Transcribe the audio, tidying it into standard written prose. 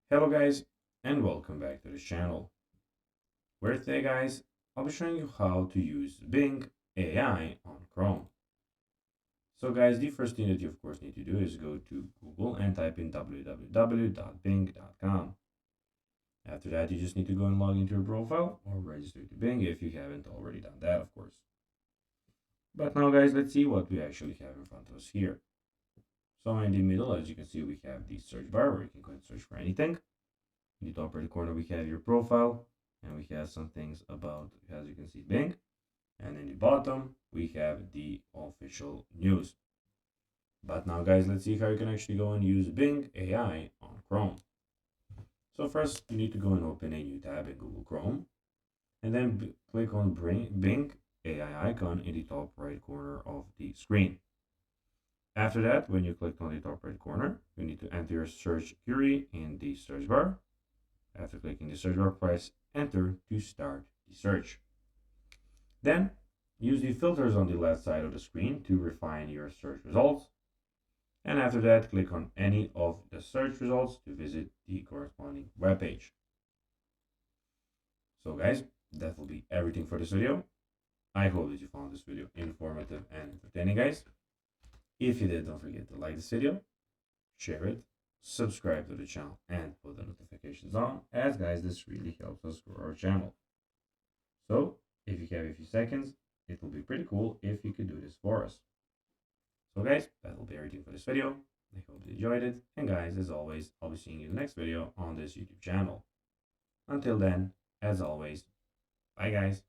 Hello guys, and welcome back to this channel, where today guys, I'll be showing you how to use Bing AI on Chrome. So guys, the first thing that you of course need to do is go to Google and type in www.bing.com. After that, you just need to go and log into your profile or register to Bing if you haven't already done that, of course. But now guys, let's see what we actually have in front of us here. So in the middle, as you can see, we have the search bar where you can go and search for anything. In the top right corner, we have your profile, and we have some things about, as you can see, Bing. And in the bottom, we have the official news. But now, guys, let's see how you can actually go and use Bing AI on Chrome. So first, you need to go and open a new tab in Google Chrome, and then click on Bing AI icon in the top right corner of the screen. After that, when you click on the top right corner, you need to enter your search query in the search bar. After clicking the search bar, press enter to start the search. Then use the filters on the left side of the screen to refine your search results. And after that, click on any of the search results to visit the corresponding web page. So guys, that will be everything for this video. I hope that you found this video informative and entertaining, guys. If you did, don't forget to like this video, share it, subscribe to the channel, and put the notifications on, as guys, this really helps us grow our channel. So if you have a few seconds, it will be pretty cool if you could do this for us. So guys, that will be everything for this video. I hope you enjoyed it. And guys, as always, I'll be seeing you in the next video on this YouTube channel. Until then, as always, bye guys.